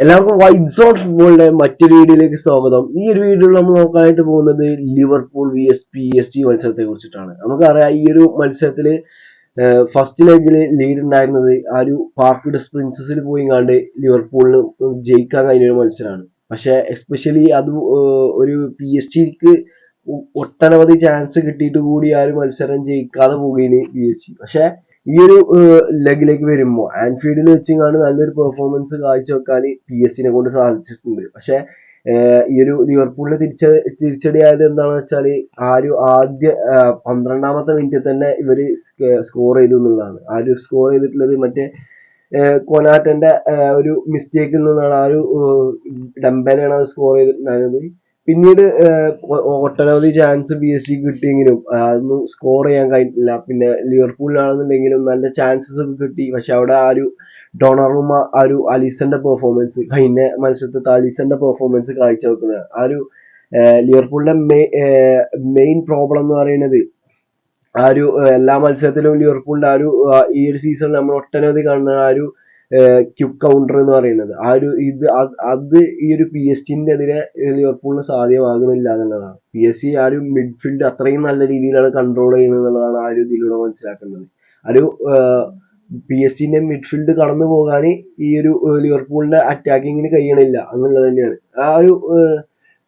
എല്ലാവർക്കും vibes on ഫുട്ബോളിന്റെ മറ്റൊരു വീഡിയോയിലേക്ക് സ്വാഗതം. ഈ ഒരു വീഡിയോയിൽ നമ്മൾ നോക്കാനായിട്ട് പോകുന്നത് ലിവർപൂൾ PSG മത്സരത്തെ കുറിച്ചിട്ടാണ്. നമുക്കറിയാം ഈ ഒരു മത്സരത്തില് ഫസ്റ്റ് ലെഗില് ലീഡ് ഉണ്ടായിരുന്നത് ആ ഒരു പാർക്ക് ഡെസ് പ്രിൻസസിൽ പോയി കണ്ട് ലിവർപൂളിന് ജയിക്കാൻ കഴിഞ്ഞ ഒരു മത്സരമാണ്. പക്ഷെ എസ്പെഷ്യലി അത് ഒരു PSG ഒട്ടനവധി ചാൻസ് കിട്ടിയിട്ട് കൂടി ആ ഒരു മത്സരം ജയിക്കാതെ പോവുകയാണ് PSG. പക്ഷെ ഈ ഒരു ലെഗിലേക്ക് വരുമ്പോൾ ആൻഫീൽഡിൽ വെച്ചിങ്ങാണ്ട് നല്ലൊരു പെർഫോമൻസ് കാഴ്ചവെക്കാൻ PSG കൊണ്ട് സാധിച്ചിട്ടുണ്ട്. പക്ഷെ ഈ ഒരു ലിവർപൂളിന് തിരിച്ചടിയായത് എന്താണെന്ന് വെച്ചാൽ ആ ഒരു ആദ്യ 12ാമത്തെ മിനിറ്റിൽ തന്നെ ഇവര് സ്കോർ ചെയ്തു എന്നുള്ളതാണ്. ആ ഒരു സ്കോർ ചെയ്തിട്ടുള്ളത് മറ്റേ കൊനാറ്റന്റെ ഒരു മിസ്റ്റേക്കിൽ നിന്നാണ്. ആ ഒരു ഡംബേലയാണ് അത് സ്കോർ ചെയ്തിട്ടുണ്ടായിരുന്നത്. പിന്നീട് ഒട്ടനവധി ചാൻസ് PSG കിട്ടിയെങ്കിലും അതൊന്നും സ്കോർ ചെയ്യാൻ കഴിഞ്ഞിട്ടില്ല. പിന്നെ ലിവർപൂളിലാണെന്നുണ്ടെങ്കിലും നല്ല ചാൻസസ് ഒക്കെ കിട്ടി. പക്ഷെ അവിടെ ആ ഒരു ഡൊണറുമ ആ ഒരു അലിസന്റെ പെർഫോമൻസ്, കഴിഞ്ഞ മത്സരത്തെ അലിസന്റെ പെർഫോമൻസ് കാഴ്ചവെക്കുന്നത് ആ ഒരു ലിവർപൂളിന്റെ മെയിൻ പ്രോബ്ലം എന്ന് പറയുന്നത് ആ ഒരു എല്ലാ മത്സരത്തിലും ലിവർപൂളിന്റെ ആ ഒരു ഈ ഒരു സീസണിൽ നമ്മൾ ഒട്ടനവധി കാണുന്ന ആ ഒരു ക്യുക്ക് കൗണ്ടർ എന്ന് പറയുന്നത് ആ ഒരു അത് ഈ ഒരു PSG എതിരെ ലിവർപൂളിന് സാധ്യമാകുന്നില്ല എന്നുള്ളതാണ്. PSG ആ ഒരു മിഡ്ഫീൽഡ് അത്രയും നല്ല രീതിയിലാണ് കൺട്രോൾ ചെയ്യുന്നത് എന്നുള്ളതാണ് ആ ഒരു ഇതിലൂടെ മനസ്സിലാക്കുന്നത്. ആ ഒരു PSG മിഡ്ഫീൽഡ് കടന്നു പോകാൻ ഈ ഒരു ലിവർപൂളിന്റെ അറ്റാക്കിങ്ങിന് കഴിയണില്ല എന്നുള്ളത് തന്നെയാണ്. ആ ഒരു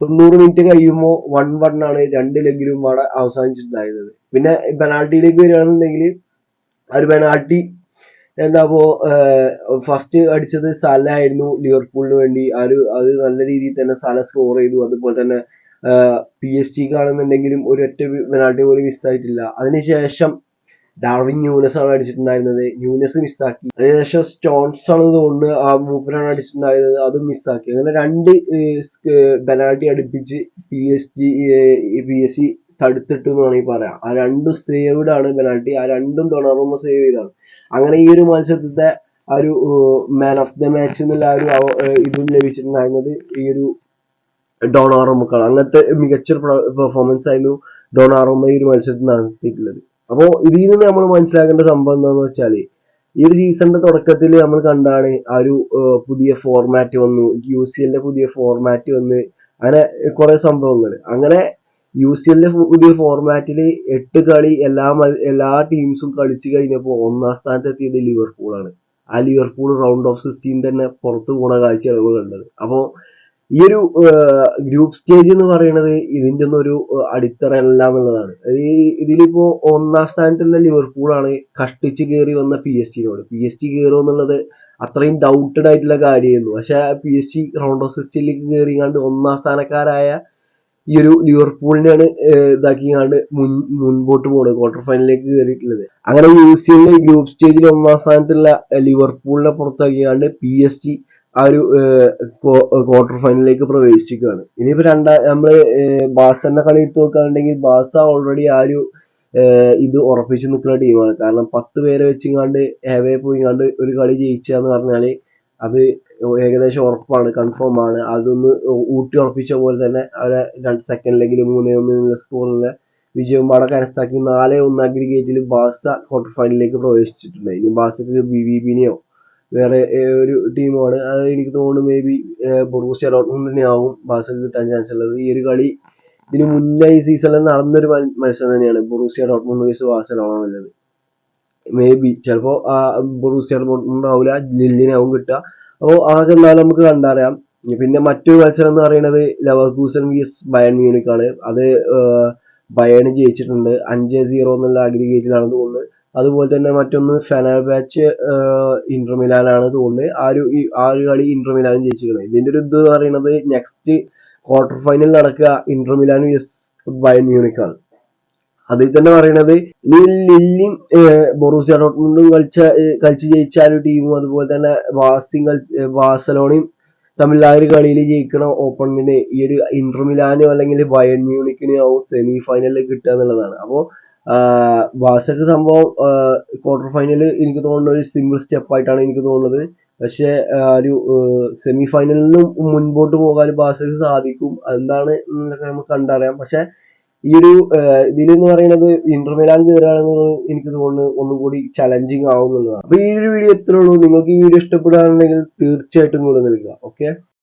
90 മിനിറ്റ് കഴിയുമ്പോൾ 1-1 ആണ് രണ്ട് ലെഗിലും അവിടെ അവസാനിച്ചിട്ടുണ്ടായിരുന്നത്. പിന്നെ പെനാൾട്ടിയിലേക്ക് വരികയാണെന്നുണ്ടെങ്കിൽ ആ ഒരു പെനാൾട്ടി എന്താപ്പോ ഫസ്റ്റ് അടിച്ചത് സല ആയിരുന്നു ലിവർപൂളിന് വേണ്ടി. അത് നല്ല രീതിയിൽ തന്നെ സല സ്കോർ ചെയ്തു. അതുപോലെ തന്നെ PSG ആണെന്നുണ്ടെങ്കിലും ഒരൊറ്റ പെനാൾട്ടി പോലും മിസ്സായിട്ടില്ല. അതിനുശേഷം ഡാർവിൻ ന്യൂനസ് ആണ് അടിച്ചിട്ടുണ്ടായിരുന്നത്. ന്യൂനസ് മിസ്സാക്കി. അതിനുശേഷം സ്റ്റോൺസ് ആണ് തോന്നുന്നു ആ മൂപ്പരാണ് അടിച്ചിട്ടുണ്ടായിരുന്നത്. അതും മിസ്സാക്കി. അങ്ങനെ രണ്ട് പെനാൾട്ടി അടുപ്പിച്ച് PSG തടുത്തിട്ടു എന്ന് വേണമെങ്കിൽ പറയാം. ആ രണ്ടും സേവ്ഡ് ആണ് പെനാൾട്ടി. ആ രണ്ടും ഡൊണാറുമ്മ സേവ് ചെയ്താണ്. അങ്ങനെ ഈ ഒരു മത്സരത്തിന്റെ ആ ഒരു മാൻ ഓഫ് ദ മാച്ച് എന്നുള്ള ആ ഒരു ഇതും ലഭിച്ചിട്ടുണ്ടായിരുന്നത് ഈ ഒരു ഡൊണാറുമ്മക്കാണ്. അങ്ങനത്തെ മികച്ചൊരു പെർഫോമൻസ് ആയിരുന്നു ഡൊണാറുമ്മ ഈ ഒരു മത്സരത്തിൽ നടത്തിയിട്ടുള്ളത്. അപ്പോൾ ഇതിൽ നിന്ന് നമ്മൾ മനസ്സിലാക്കേണ്ട സംഭവം എന്താണെന്ന് വെച്ചാല് ഈ ഒരു സീസണിന്റെ തുടക്കത്തിൽ നമ്മൾ കണ്ടാണ് ആ ഒരു പുതിയ ഫോർമാറ്റ് വന്നു, UCL പുതിയ ഫോർമാറ്റ് വന്ന്, അങ്ങനെ കുറെ സംഭവങ്ങൾ. അങ്ങനെ UCL പുതിയ ഫോർമാറ്റിൽ 8 കളി എല്ലാ ടീംസും കളിച്ചു കഴിഞ്ഞപ്പോൾ ഒന്നാം സ്ഥാനത്ത് എത്തിയത് ലിവർപൂളാണ്. ആ ലിവർപൂൾ റൗണ്ട് ഓഫ് 16 തന്നെ പുറത്തു പോണ കാഴ്ചയാണ് കണ്ടത്. അപ്പോൾ ഈ ഒരു ഗ്രൂപ്പ് സ്റ്റേജ് എന്ന് പറയുന്നത് ഇതിന്റെ ഒന്നും ഒരു അടിത്തറയല്ല എന്നുള്ളതാണ്. ഇതിലിപ്പോ ഒന്നാം സ്ഥാനത്തുള്ള ലിവർപൂളാണ് കഷ്ടിച്ച് കയറി വന്ന PSG കയറും എന്നുള്ളത് അത്രയും ഡൗട്ടഡ് ആയിട്ടുള്ള കാര്യമായിരുന്നു. പക്ഷെ PSG റൗണ്ട് ഓഫ് 16ലേക്ക് കയറിയാണ്ട് ഒന്നാം സ്ഥാനക്കാരായ ഈ ഒരു ലിവർപൂളിനെയാണ് ഇതാക്കിയാണ്ട് മുൻപോട്ട് പോകുന്നത്, ക്വാർട്ടർ ഫൈനലിലേക്ക് കയറിയിട്ടുള്ളത്. അങ്ങനെ UCL ഗ്രൂപ്പ് സ്റ്റേജിൽ ഒന്നാം സ്ഥാനത്തുള്ള ലിവർപൂളിനെ പുറത്താക്കിയാണ്ട് PSG ആ ഒരു ക്വാർട്ടർ ഫൈനലിലേക്ക് പ്രവേശിക്കുകയാണ്. ഇനിയിപ്പോ നമ്മള് ബാസന്റെ കളി എടുത്ത് നോക്കുകയാണെങ്കിൽ ബാസ ഓൾറെഡി ആ ഒരു ഇത് ഉറപ്പിച്ച് നിൽക്കുന്ന ടീമാണ്. കാരണം 10 പേരെ വെച്ചിങ്ങാണ്ട് ഹെവേ പോയിങ്ങാണ്ട് ഒരു കളി ജയിച്ചാന്ന് പറഞ്ഞാല് അത് ഏകദേശം ഉറപ്പാണ്, കൺഫേം ആണ്. അതൊന്ന് ഊട്ടി ഉറപ്പിച്ച പോലെ തന്നെ അവരെ സെക്കൻഡ് ലെഗിൽ 3-1 സ്കോറിലെ വിജയം പാടെ കരസ്ഥമാക്കി 4-1 അഗ്രിഗേറ്റിൽ ബാസ ക്വാർട്ടർ ഫൈനലിലേക്ക് പ്രവേശിച്ചിട്ടുണ്ട്. ഇനി ബാസക്ക് BVBനെയോ വേറെ ഒരു ടീമാണ് അത് എനിക്ക് തോന്നുന്നു മേ ബി ബൊറൂസിയ ഡോട്ട്മുണ്ടിനെ ആവും ബാസക്ക് കിട്ടാൻ ചാൻസ് ഉള്ളത്. ഈ ഒരു കളി ഇതിന് മുന്നേ ഈ സീസണിൽ നടന്നൊരു മത്സരം തന്നെയാണ് ബൊറൂസിയ ഡോട്ട്മുണ്ട് വേഴ്സസ് ബാഴ്സലോണ എന്നുള്ളത്. മേ ബി ചിലപ്പോ ബൊറൂസിയ ഡോട്ട്മുണ്ട് ആവില്ല, ലില്ലിനാവും കിട്ടുക. അപ്പോൾ അതൊക്കെ എന്നാലും നമുക്ക് കണ്ടറിയാം. പിന്നെ മറ്റൊരു മത്സരം എന്ന് പറയുന്നത് ലെവർകൂസൻ വിഎസ് ബയൺ മ്യൂണിക് ആണ്. അത് ബയൺ ജയിച്ചിട്ടുണ്ട് 5-0 എന്നുള്ള അഗ്രിഗേറ്റിലാണ് തോന്നുന്നത്. അതുപോലെ തന്നെ മറ്റൊന്ന് ഫെനർബാച്ച് ഇന്റർ മിലാനാണ് തോന്നുന്നത്. ആ ഒരു കളി ഇന്റർ മിലാൻ ജയിച്ചിരിക്കുന്നത്. ഇതിന്റെ ഒരു ഇത് പറയുന്നത് നെക്സ്റ്റ് ക്വാർട്ടർ ഫൈനൽ നടക്കുക Inter Milan VS Bayern Munich ആണ്. അതിൽ തന്നെ പറയണത് ഇനി ലില്ലിയും ബൊറൂസിയ ഡോട്ട്മുണ്ടും കളിച്ച് ജയിച്ച ആ ഒരു ടീമും അതുപോലെ തന്നെ ബാഴ്സലോണയും തമ്മിൽ ആ ഒരു കളിയിൽ ജയിക്കണ ഓപ്പണിന് ഈ ഒരു ഇന്റർ മിലാനോ അല്ലെങ്കിൽ ബയൺ മ്യൂണിക്കിനോ ആവും സെമി ഫൈനലിൽ കിട്ടുക എന്നുള്ളതാണ്. അപ്പോൾ ബാഴ്സക്ക് സംഭവം ക്വാർട്ടർ ഫൈനൽ എനിക്ക് തോന്നുന്ന ഒരു സിംഗിൾ സ്റ്റെപ്പ് ആയിട്ടാണ് എനിക്ക് തോന്നുന്നത്. പക്ഷെ ഒരു സെമി ഫൈനലിനും മുൻപോട്ട് പോകാൻ ബാഴ്സക്ക് സാധിക്കും. അതെന്താണ് നമുക്ക് കണ്ടറിയാം. പക്ഷെ ഈ ഒരു ഇതിലെന്ന് പറയുന്നത് ഇന്റർ മിലാൻ കയറുകയാണെന്ന് എനിക്ക് തോന്നുന്നു ഒന്നും കൂടി ചലഞ്ചിങ് ആവും എന്നുള്ളതാണ്. അപ്പൊ ഈ ഒരു വീഡിയോ എത്ര ഉള്ളൂ. നിങ്ങൾക്ക് ഈ വീഡിയോ ഇഷ്ടപ്പെടുകയാണെന്നുണ്ടെങ്കിൽ തീർച്ചയായിട്ടും കൂടെ നൽകുക. ഓക്കെ.